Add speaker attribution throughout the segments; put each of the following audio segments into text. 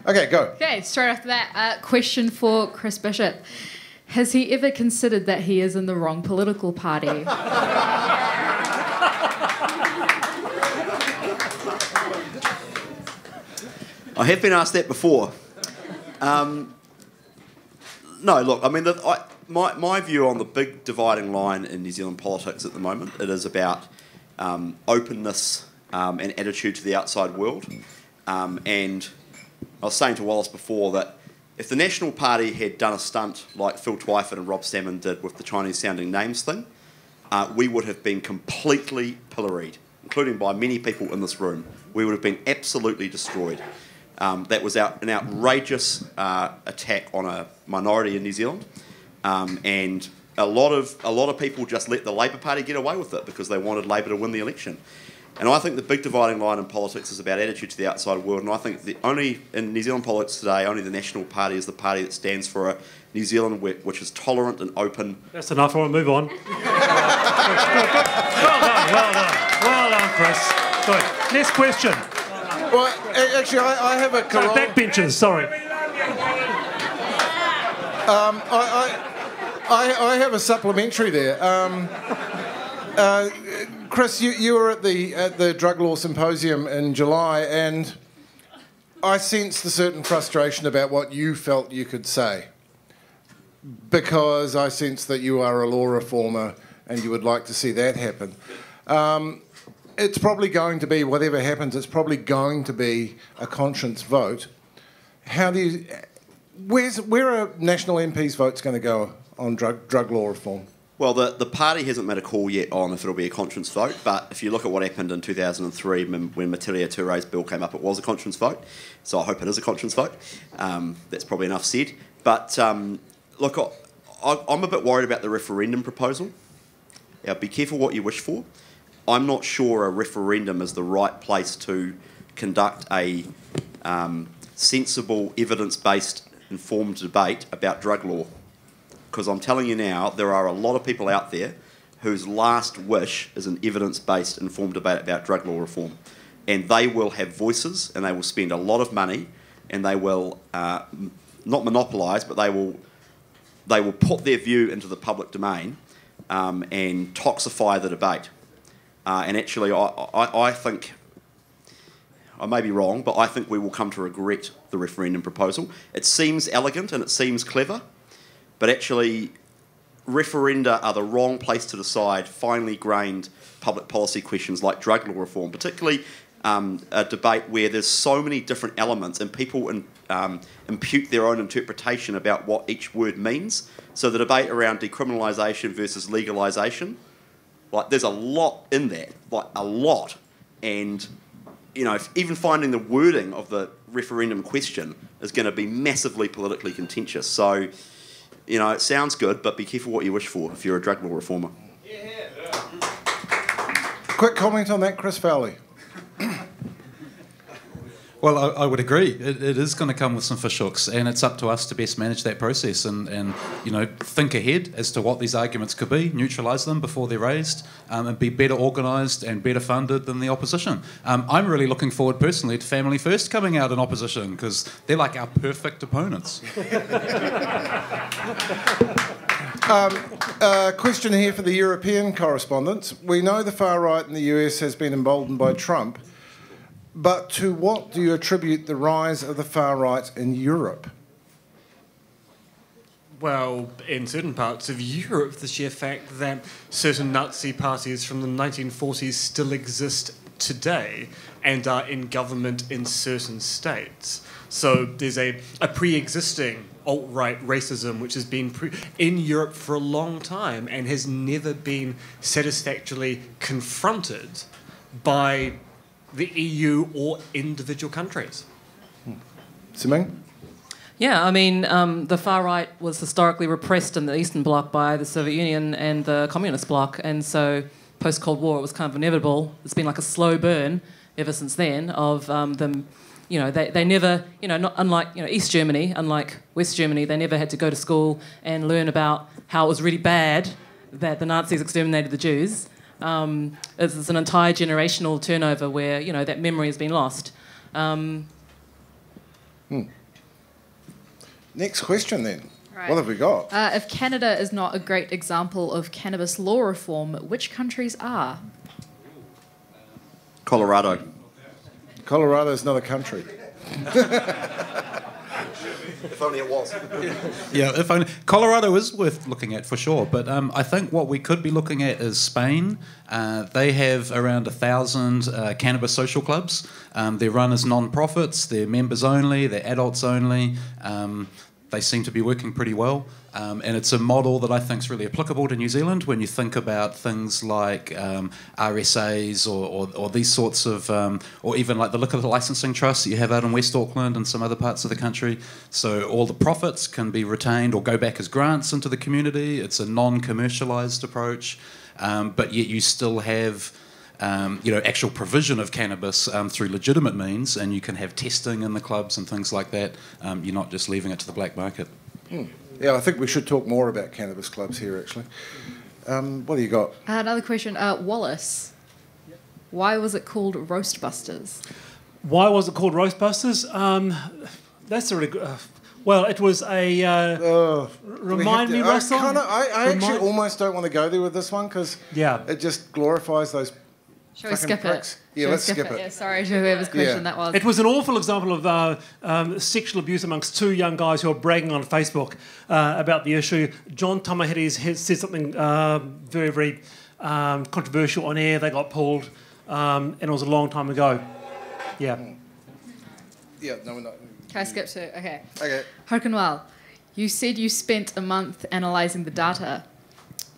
Speaker 1: Okay, go.
Speaker 2: Okay, straight after that, question for Chris Bishop. Has he ever considered that he is in the wrong political party?
Speaker 3: I have been asked that before. No, look, I mean, my view on the big dividing line in New Zealand politics at the moment, it is about openness and attitude to the outside world. And I was saying to Wallace before that if the National Party had done a stunt like Phil Twyford and Rob Salmon did with the Chinese-sounding names thing, we would have been completely pilloried, including by many people in this room. We would have been absolutely destroyed. That was an outrageous attack on a minority in New Zealand, and a lot of people just let the Labour Party get away with it because they wanted Labour to win the election. And I think the big dividing line in politics is about attitude to the outside world, and I think in New Zealand politics today, only the National Party is the party that stands for a New Zealand which is tolerant and open.
Speaker 4: That's enough, I want to move on. Well done, Chris. Good. Next question.
Speaker 1: Well, actually, I have a...
Speaker 4: Backbenchers, sorry.
Speaker 1: I have a supplementary there. Chris, you were at the Drug Law Symposium in July, and I sensed a certain frustration about what you felt you could say, because I sense that you are a law reformer and you would like to see that happen. It's probably going to be, whatever happens, it's probably going to be a conscience vote. Where are national MPs' votes going to go on drug law reform?
Speaker 3: Well, the party hasn't made a call yet on if it'll be a conscience vote, but if you look at what happened in 2003 when Matiria Ture's bill came up, it was a conscience vote, so I hope it is a conscience vote. That's probably enough said. But look, I'm a bit worried about the referendum proposal. Now, be careful what you wish for. I'm not sure a referendum is the right place to conduct a sensible, evidence-based, informed debate about drug law. Because I'm telling you now, there are a lot of people out there whose last wish is an evidence-based, informed debate about drug law reform. And they will have voices, and they will spend a lot of money, and they will not monopolise, but they will put their view into the public domain and toxify the debate. And actually, I think, I may be wrong, but I think we will come to regret the referendum proposal. It seems elegant and it seems clever, but actually referenda are the wrong place to decide finely grained public policy questions like drug law reform, particularly a debate where there's so many different elements and people impute their own interpretation about what each word means. So the debate around decriminalisation versus legalisation, like there's a lot in that, like a lot. And, you know, even finding the wording of the referendum question is going to be massively politically contentious. So, you know, it sounds good, but be careful what you wish for if you're a drug law reformer.
Speaker 1: Yeah. Quick comment on that, Chris Fowley.
Speaker 5: Well, I would agree. It is going to come with some fishhooks, and it's up to us to best manage that process and you know, think ahead as to what these arguments could be, neutralise them before they're raised, and be better organised and better funded than the opposition. I'm really looking forward personally to Family First coming out in opposition, because they're like our perfect opponents.
Speaker 1: Question here for the European correspondents. We know the far right in the US has been emboldened by Trump, but to what do you attribute the rise of the far right in Europe?
Speaker 6: Well, in certain parts of Europe, the sheer fact that certain Nazi parties from the 1940s still exist today and are in government in certain states. So there's a pre-existing alt-right racism which has been in Europe for a long time and has never been satisfactorily confronted by the EU or individual countries.
Speaker 1: Simeng?
Speaker 7: Yeah, I mean, the far right was historically repressed in the Eastern Bloc by the Soviet Union and the Communist Bloc, and so post-Cold War it was kind of inevitable. It's been like a slow burn ever since then of them. You know, they never, you know, not unlike, you know, East Germany, unlike West Germany, they never had to go to school and learn about how it was really bad that the Nazis exterminated the Jews. It's an entire generational turnover where, you know, that memory has been lost.
Speaker 1: Next question then.
Speaker 2: Right.
Speaker 1: What have we got?
Speaker 2: If Canada is not a great example of cannabis law reform, which countries are?
Speaker 3: Colorado.
Speaker 1: Colorado is not a country.
Speaker 3: If only it was.
Speaker 5: Yeah, if only, Colorado is worth looking at for sure, but I think what we could be looking at is Spain. They have around 1,000 cannabis social clubs. They're run as non-profits, they're members only, they're adults only. They seem to be working pretty well, and it's a model that I think is really applicable to New Zealand when you think about things like RSAs or these sorts of, or even like the liquor licensing trusts that you have out in West Auckland and some other parts of the country. So all the profits can be retained or go back as grants into the community. It's a non-commercialised approach, but yet you still have actual provision of cannabis through legitimate means, and you can have testing in the clubs and things like that. You're not just leaving it to the black market.
Speaker 1: Yeah, I think we should talk more about cannabis clubs here, actually. What do you got?
Speaker 2: Another question. Wallace, why was it called Roastbusters?
Speaker 4: Why was it called Roastbusters? That's a really good... well, it was a... remind me, Russell?
Speaker 1: I actually almost don't want to go there with this one because it just glorifies those...
Speaker 2: Shall we skip
Speaker 1: pricks.
Speaker 2: it?
Speaker 1: Yeah, let's skip it.
Speaker 2: Yeah, sorry to whoever's question that was.
Speaker 4: It was an awful example of sexual abuse amongst two young guys who were bragging on Facebook about the issue. John Tamahides has said something very, very controversial on air. They got pulled, and it was a long time ago. Yeah.
Speaker 1: Yeah, no, we're not.
Speaker 2: Can I skip to... Okay.
Speaker 1: Okay.
Speaker 2: Harkinwal, you said you spent a month analysing the data.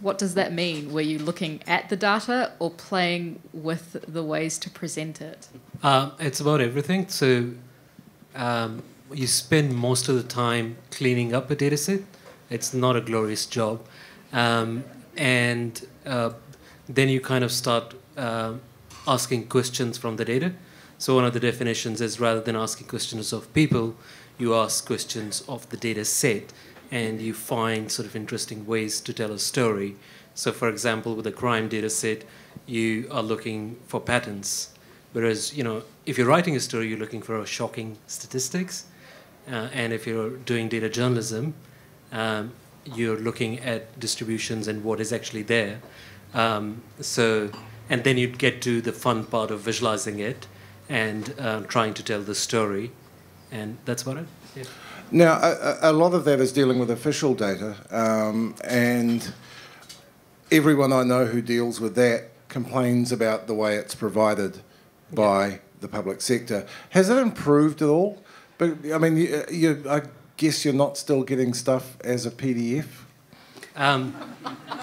Speaker 2: What does that mean? Were you looking at the data or playing with the ways to present it?
Speaker 8: It's about everything. So you spend most of the time cleaning up a data set. It's not a glorious job. And then you kind of start asking questions from the data. So one of the definitions is rather than asking questions of people, you ask questions of the data set, and you find sort of interesting ways to tell a story. So for example, with a crime data set, you are looking for patterns. Whereas, if you're writing a story, you're looking for shocking statistics. And if you're doing data journalism, you're looking at distributions and what is actually there. And then you'd get to the fun part of visualizing it and trying to tell the story. And that's about it. Yeah.
Speaker 1: Now, a lot of that is dealing with official data, and everyone I know who deals with that complains about the way it's provided by the public sector. Has it improved at all? But I mean, I guess you're not still getting stuff as a PDF?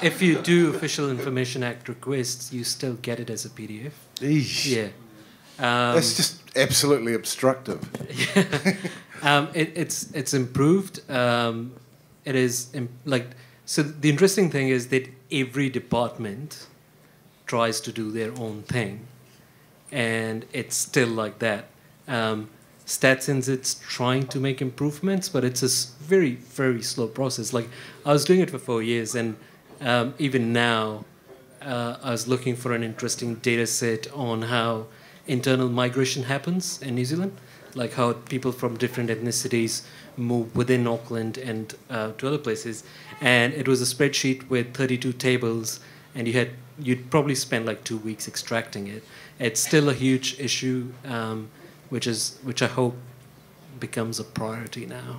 Speaker 8: If you do Official Information Act requests, you still get it as a PDF.
Speaker 1: Eesh.
Speaker 8: Yeah.
Speaker 1: That's just absolutely obstructive.
Speaker 8: It's improved. It is so. The interesting thing is that every department tries to do their own thing, and it's still like that. StatSense, trying to make improvements, but it's a very, very slow process. Like, I was doing it for 4 years, and even now, I was looking for an interesting data set on how internal migration happens in New Zealand, like how people from different ethnicities move within Auckland and to other places. And it was a spreadsheet with 32 tables, and you'd probably spend like 2 weeks extracting it. It's still a huge issue, which I hope becomes a priority now,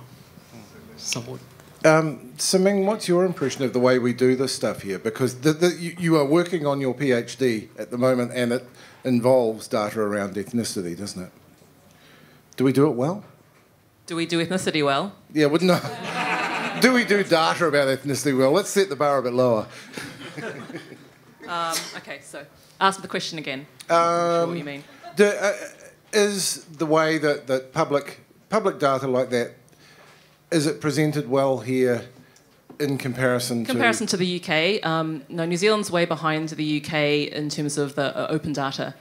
Speaker 8: somewhat.
Speaker 1: Saming, what's your impression of the way we do this stuff here? Because you are working on your PhD at the moment, and it involves data around ethnicity, doesn't it? Do we do it well?
Speaker 7: Do we do ethnicity well?
Speaker 1: Yeah, wouldn't I? Do we do data about ethnicity well? Let's set the bar a bit lower.
Speaker 7: Okay, so ask the question again. I'm sure what you mean.
Speaker 1: Is the way that public data like that, is it presented well here in comparison
Speaker 7: to the UK? No, New Zealand's way behind the UK in terms of the open data.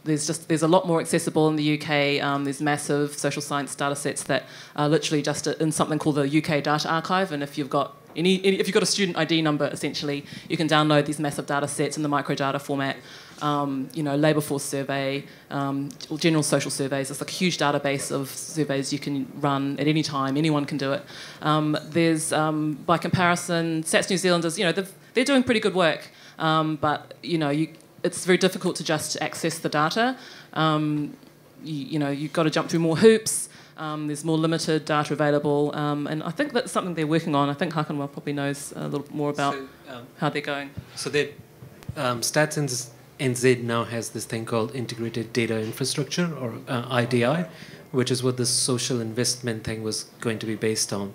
Speaker 7: There's a lot more accessible in the UK. There's massive social science data sets that are literally just in something called the UK Data Archive, and if you've got a student ID number, essentially, you can download these massive data sets in the microdata format. labour force survey, or general social surveys. It's like a huge database of surveys you can run at any time. Anyone can do it. There's, by comparison, Stats New Zealanders, they're doing pretty good work, but it's very difficult to just access the data. You've got to jump through more hoops. There's more limited data available, and I think that's something they're working on. I think Hakanwa probably knows a little more about how they're going.
Speaker 8: So Stats NZ now has this thing called Integrated Data Infrastructure, or IDI, which is what the social investment thing was going to be based on.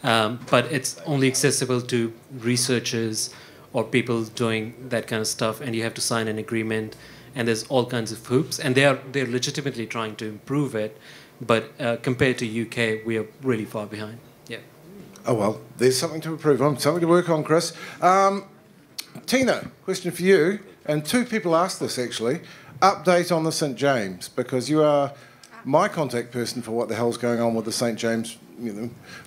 Speaker 8: But it's only accessible to researchers or people doing that kind of stuff, and you have to sign an agreement, and there's all kinds of hoops, and they're legitimately trying to improve it, but compared to UK, we are really far behind. Yeah.
Speaker 1: Oh, well, there's something to improve on, something to work on, Chris. Tina, question for you, and two people asked this, actually. Update on the St James, because you are my contact person for what the hell's going on with the St James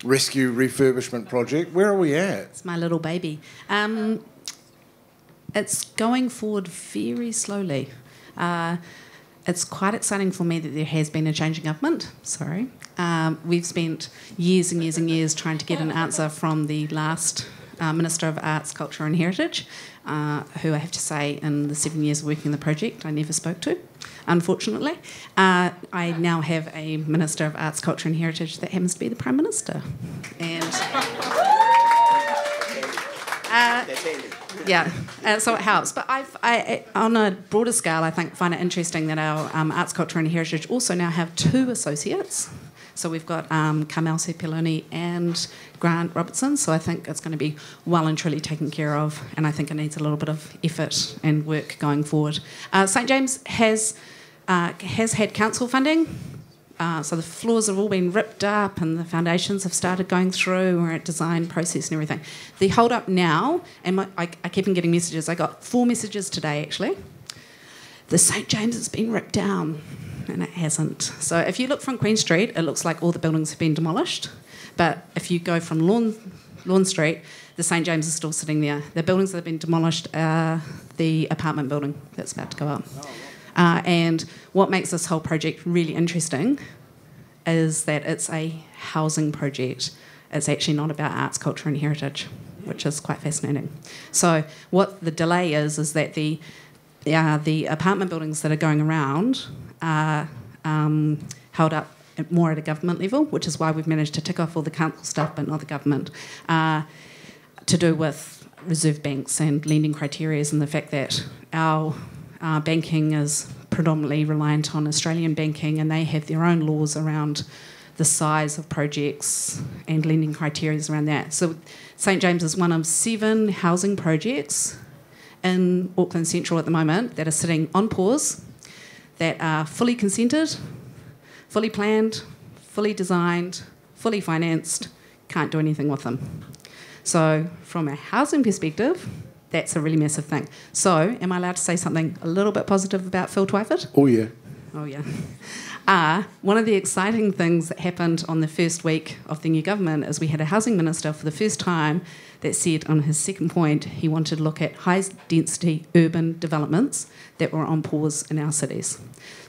Speaker 1: rescue refurbishment project. Where are we at?
Speaker 9: It's my little baby. It's going forward very slowly. It's quite exciting for me that there has been a change in government. Sorry. We've spent years and years and years trying to get an answer from the last Minister of Arts, Culture and Heritage, who I have to say in the 7 years of working the project I never spoke to, unfortunately. I now have a Minister of Arts, Culture and Heritage that happens to be the Prime Minister. And so it helps. But I, on a broader scale, I find it interesting that our Arts, Culture and Heritage also now have two associates. So we've got Carmel Sepuloni and Grant Robertson. So I think it's going to be well and truly taken care of, and I think it needs a little bit of effort and work going forward. St James has had council funding. So the floors have all been ripped up and the foundations have started going through. We're at design process and everything. The hold up now, and I keep on getting messages. I got 4 messages today, actually. The St James has been ripped down, and it hasn't. So if you look from Queen Street, it looks like all the buildings have been demolished. But if you go from Lawn Street, the St James is still sitting there. The buildings that have been demolished are the apartment building that's about to go up. And what makes this whole project really interesting is that it's a housing project. It's actually not about arts, culture and heritage, which is quite fascinating. So what the delay is that the apartment buildings that are going around are held up more at a government level, which is why we've managed to tick off all the council stuff but not the government, to do with reserve banks and lending criteria and the fact that our banking is predominantly reliant on Australian banking, and they have their own laws around the size of projects and lending criteria around that. So St James is one of 7 housing projects in Auckland Central at the moment that are sitting on pause, that are fully consented, fully planned, fully designed, fully financed, can't do anything with them. So from a housing perspective, that's a really massive thing. So, am I allowed to say something a little bit positive about Phil Twyford?
Speaker 1: Oh, yeah.
Speaker 9: Oh, yeah. One of the exciting things that happened on the first week of the new government is we had a housing minister for the first time that said on his second point he wanted to look at high-density urban developments that were on pause in our cities.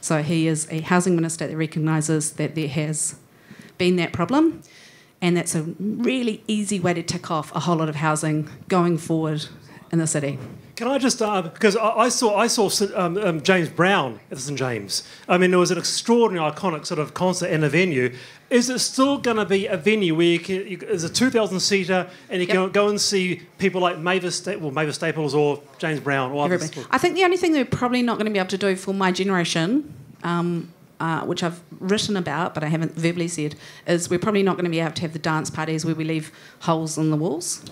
Speaker 9: So he is a housing minister that recognises that there has been that problem, and that's a really easy way to tick off a whole lot of housing going forward in the city.
Speaker 4: Can I just, because I saw James Brown at the St James. I mean, it was an extraordinary, iconic sort of concert in a venue. Is it still going to be a venue where it's a 2,000-seater and you can go and see people like Mavis Staples or James Brown or others?
Speaker 9: I think the only thing they're probably not going to be able to do for my generation, which I've written about but I haven't verbally said, is we're probably not going to be able to have the dance parties where we leave holes in the walls.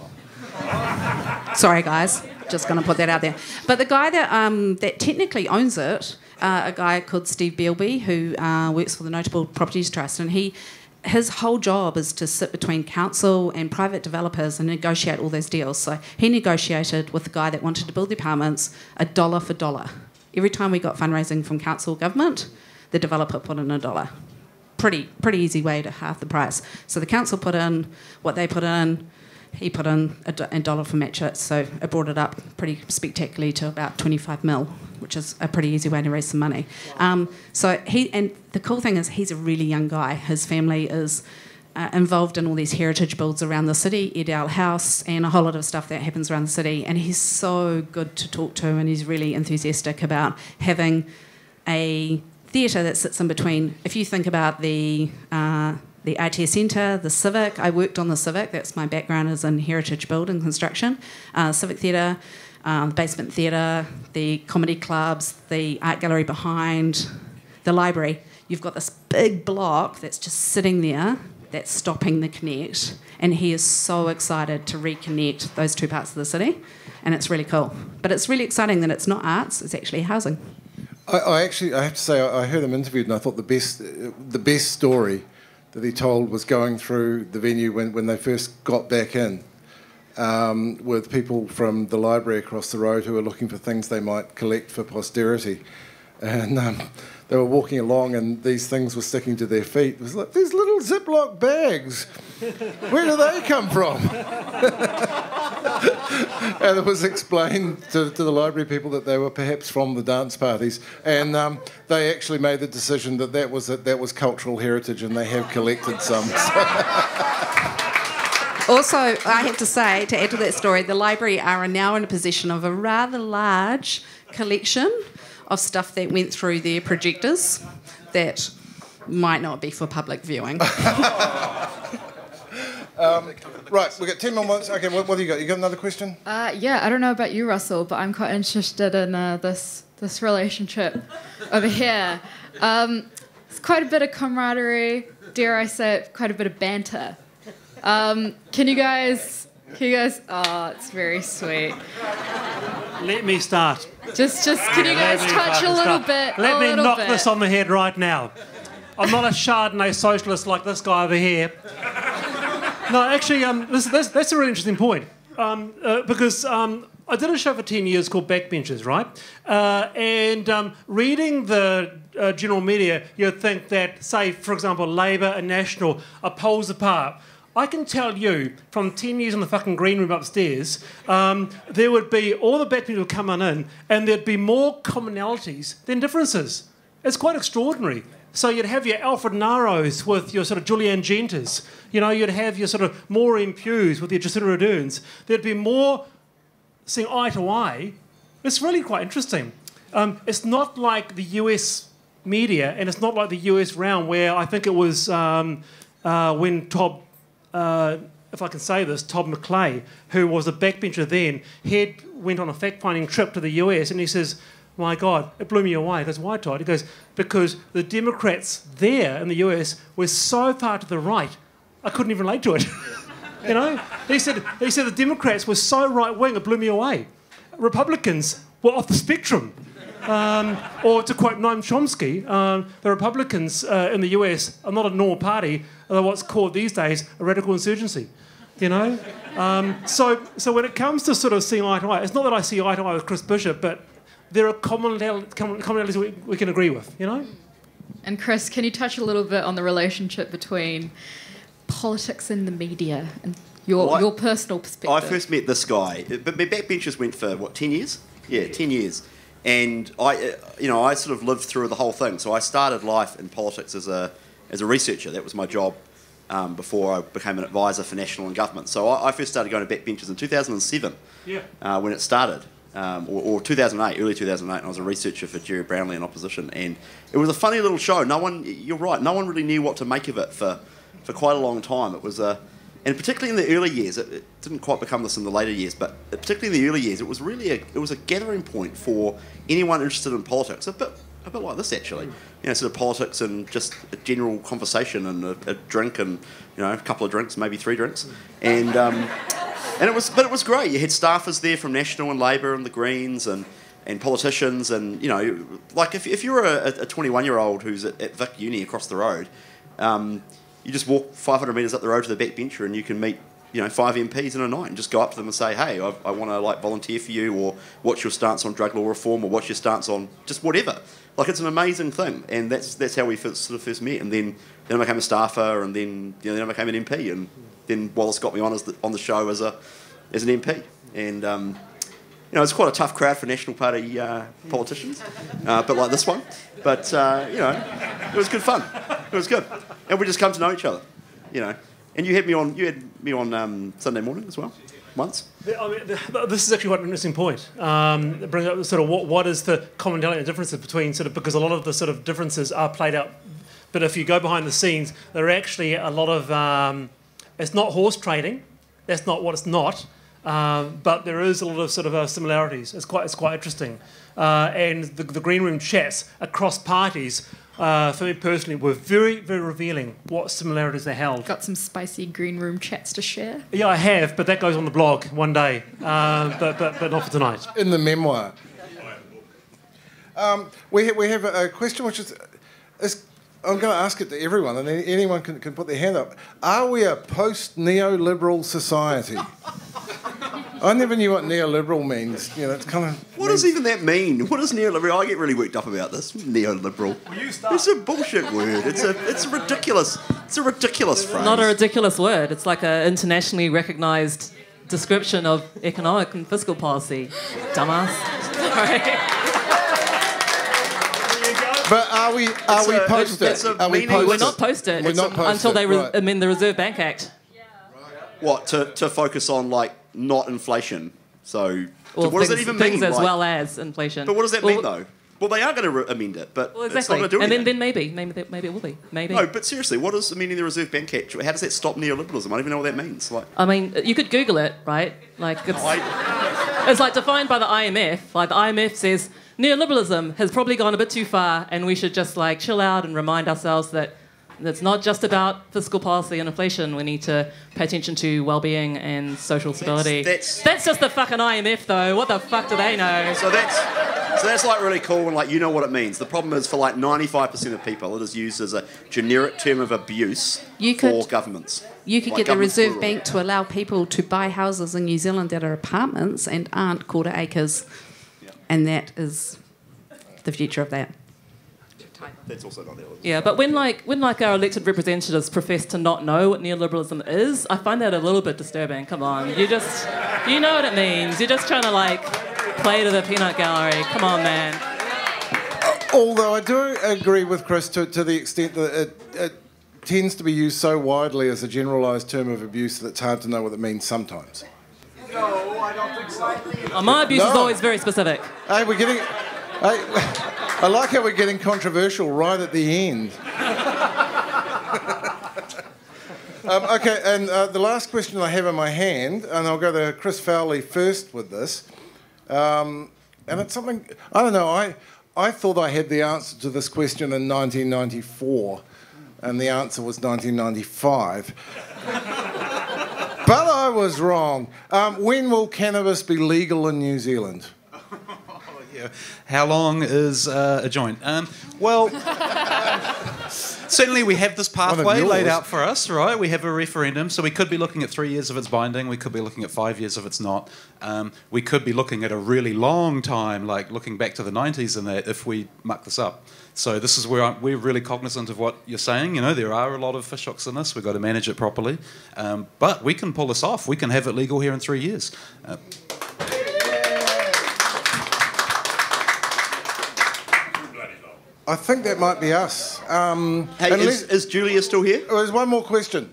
Speaker 9: Sorry, guys. Just going to put that out there. But the guy that technically owns it, a guy called Steve Bealby, who works for the Notable Properties Trust, and his whole job is to sit between council and private developers and negotiate all those deals. So he negotiated with the guy that wanted to build the apartments $1 for $1. Every time we got fundraising from council or government, the developer put in $1. Pretty easy way to half the price. So the council put in what they put in. He put in $1 for match it, so it brought it up pretty spectacularly to about 25 mil which is a pretty easy way to raise some money. So the cool thing is he's a really young guy. His family is involved in all these heritage builds around the city, Edale House, and a whole lot of stuff that happens around the city. And he's so good to talk to, and he's really enthusiastic about having a theatre that sits in between. If you think about the RTS Centre, the Civic, I worked on the Civic, that's my background is in heritage build and construction, Civic Theatre, the Basement Theatre, the comedy clubs, the art gallery behind, the library. You've got this big block that's just sitting there that's stopping the connect, and he is so excited to reconnect those two parts of the city, and it's really cool. But it's really exciting that it's not arts, it's actually housing.
Speaker 1: I have to say, I heard him interviewed, and I thought the best story that he told was going through the venue when they first got back in, with people from the library across the road who were looking for things they might collect for posterity. And they were walking along and these things were sticking to their feet. It was like, these little Ziploc bags, where do they come from? And it was explained to the library people that they were perhaps from the dance parties. And they actually made the decision that was cultural heritage, and they have collected some.
Speaker 9: Also, I have to say, to add to that story, the library are now in a possession of a rather large collection of stuff that went through their projectors that might not be for public viewing.
Speaker 1: Right, we've got 10 more minutes. Okay, what do you got? You got another question?
Speaker 2: Yeah, I don't know about you, Russell, but I'm quite interested in this relationship over here. It's quite a bit of camaraderie, dare I say it, quite a bit of banter. Can you guys... Oh, it's very sweet.
Speaker 4: Let me start.
Speaker 2: Just can you guys touch a little bit?
Speaker 4: Let me knock this on the head right now. I'm not a Chardonnay socialist like this guy over here. No, actually, that's a really interesting point. Because I did a show for 10 years called Backbenchers, right? And reading the general media, you'd think that, say, for example, Labour and National are poles apart. I can tell you, from 10 years in the fucking green room upstairs, there would be all the backbenchers would come in, and there'd be more commonalities than differences. It's quite extraordinary. So you'd have your Alfred Naros with your sort of Julianne Gentis. You know, you'd have your sort of Maureen Pughs with your Jacinda Ardern. There'd be more seeing eye to eye. It's really quite interesting. It's not like the US media, and it's not like the US realm where I think it was when if I can say this, Todd McClay, who was a backbencher then, went on a fact-finding trip to the US, and he says, my God, it blew me away. He goes, why, Todd? He goes, because the Democrats there in the US were so far to the right, I couldn't even relate to it. You know? He said the Democrats were so right-wing, it blew me away. Republicans were off the spectrum. Or to quote Noam Chomsky, the Republicans in the US are not a normal party, they're what's called these days a radical insurgency. You know? So when it comes to sort of seeing eye to eye, it's not that I see eye to eye with Chris Bishop, but there are commonalities we can agree with, you know?
Speaker 2: And Chris, can you touch a little bit on the relationship between politics and the media and your personal perspective?
Speaker 3: I first met this guy, but backbenchers went for, 10 years? Yeah, 10 years. And I sort of lived through the whole thing. So I started life in politics as a researcher. That was my job before I became an advisor for national and government. So I first started going to backbenchers in 2007 when it started, or 2008, early 2008. And I was a researcher for Jerry Brownlee in opposition. And it was a funny little show. You're right, no one really knew what to make of it for quite a long time. It was and particularly in the early years, it didn't quite become this in the later years, but particularly in the early years, it was really a gathering point for anyone interested in politics. A bit like this, actually. You know, sort of politics and just a general conversation and a drink and, you know, a couple of drinks, maybe 3 drinks. And it was great. You had staffers there from National and Labour and the Greens and politicians and, you know, like if you're a 21-year-old who's at Vic Uni across the road, you just walk 500 metres up the road to the backbencher and you can meet, you know, 5 MPs in a night and just go up to them and say, hey, I want to volunteer for you, or what's your stance on drug law reform, or what's your stance on just whatever. Like, it's an amazing thing, and that's how we sort of first met. And then I became a staffer, and then I became an MP, and then Wallace got me on the show as an MP, and it's quite a tough crowd for National Party politicians, but like this one. But, it was good fun. It was good. And we just come to know each other, And you had me on Sunday morning as well, once.
Speaker 4: This is actually quite an interesting point. It brings up sort of what is the commonality and differences between because a lot of the sort of differences are played out. But if you go behind the scenes, there are actually a lot of... it's not horse trading. That's not what it's not. But there is a lot of sort of similarities. It's quite interesting. And the green room chats across parties, for me personally, were very, very revealing what similarities they held. Got
Speaker 2: some spicy green room chats to share?
Speaker 4: Yeah, I have, but that goes on the blog one day. But not for tonight.
Speaker 1: In the memoir. We have a question which is I'm going to ask it to everyone, and anyone can put their hand up. Are we a post-neoliberal society? I never knew what neoliberal means. It's kind of...
Speaker 3: What does even that mean? What is neoliberal? I get really worked up about this. Neoliberal. It's a bullshit word. It's ridiculous. It's a ridiculous phrase.
Speaker 7: Not a ridiculous word. It's like an internationally recognised description of economic and fiscal policy. Dumbass. Sorry.
Speaker 1: But are we post it?
Speaker 7: We're not post it until they amend the Reserve Bank Act.
Speaker 3: What, to focus on, not inflation? So,
Speaker 7: well,
Speaker 3: what does that even mean?
Speaker 7: Things as well as inflation.
Speaker 3: But what does that mean, though? Well, they are going to amend it, but
Speaker 7: exactly.
Speaker 3: It's not going to do anything.
Speaker 7: And then maybe it will be. Maybe.
Speaker 3: No, but seriously, what does amending the Reserve Bank Act, how does that stop neoliberalism? I don't even know what that means.
Speaker 7: I mean, you could Google it, right? It's like defined by the IMF. Like, the IMF says... Neoliberalism has probably gone a bit too far, and we should just chill out and remind ourselves that it's not just about fiscal policy and inflation. We need to pay attention to well-being and social stability. That's just the fucking IMF, though. What the fuck do they know?
Speaker 3: So that's really cool and you know what it means. The problem is for 95% of people, it is used as a generic term of abuse for governments.
Speaker 9: You could get the Reserve Bank to allow people to buy houses in New Zealand that are apartments and aren't quarter acres. And that is the future of that.
Speaker 3: That's also not neoliberalism.
Speaker 7: Yeah, but when our elected representatives profess to not know what neoliberalism is, I find that a little bit disturbing. Come on, you know what it means. You're just trying to play to the peanut gallery. Come on, man.
Speaker 1: Although I do agree with Chris to the extent that it tends to be used so widely as a generalised term of abuse that it's hard to know what it means sometimes.
Speaker 10: No, I don't think so.
Speaker 7: My abuse is always very specific.
Speaker 1: Hey, I like how we're getting controversial right at the end. Okay, and the last question I have in my hand, and I'll go to Chris Fowley first with this, and it's something, I don't know, I thought I had the answer to this question in 1994, and the answer was 1995. But I was wrong. When will cannabis be legal in New Zealand?
Speaker 5: How long is a joint? Well, certainly we have this pathway laid out for us, right? We have a referendum, so we could be looking at 3 years if it's binding. We could be looking at 5 years if it's not. We could be looking at a really long time, looking back to the 90s and that, if we muck this up. So this is where we're really cognizant of what you're saying. There are a lot of fishhooks in this. We've got to manage it properly. But we can pull this off. We can have it legal here in 3 years.
Speaker 1: I think that might be us.
Speaker 3: Hey, is Julia still here?
Speaker 1: There's one more question.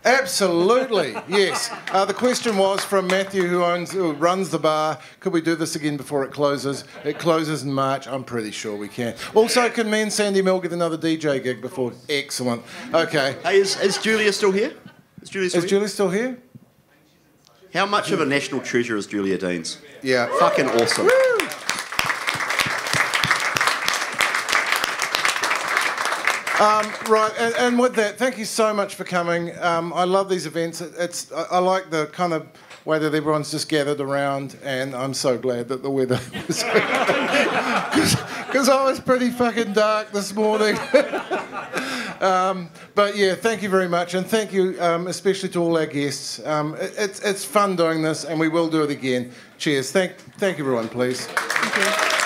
Speaker 1: Absolutely, yes. The question was from Matthew, who runs the bar. Could we do this again before it closes? It closes in March. I'm pretty sure we can. Also, can me and Sandy Mill get another DJ gig before? Excellent. Okay.
Speaker 3: Hey, is Julia still here? Is Julia
Speaker 1: still here?
Speaker 3: How much of a national treasure is Julia Deans?
Speaker 1: Yeah.
Speaker 3: Fucking awesome.
Speaker 1: Woo! Right, and with that, thank you so much for coming. I love these events. I like the kind of way that everyone's just gathered around, and I'm so glad that the weather was because I was pretty fucking dark this morning. But yeah, thank you very much, and thank you especially to all our guests. It's fun doing this, and we will do it again. Cheers. Thank everyone, please.
Speaker 2: Thank you.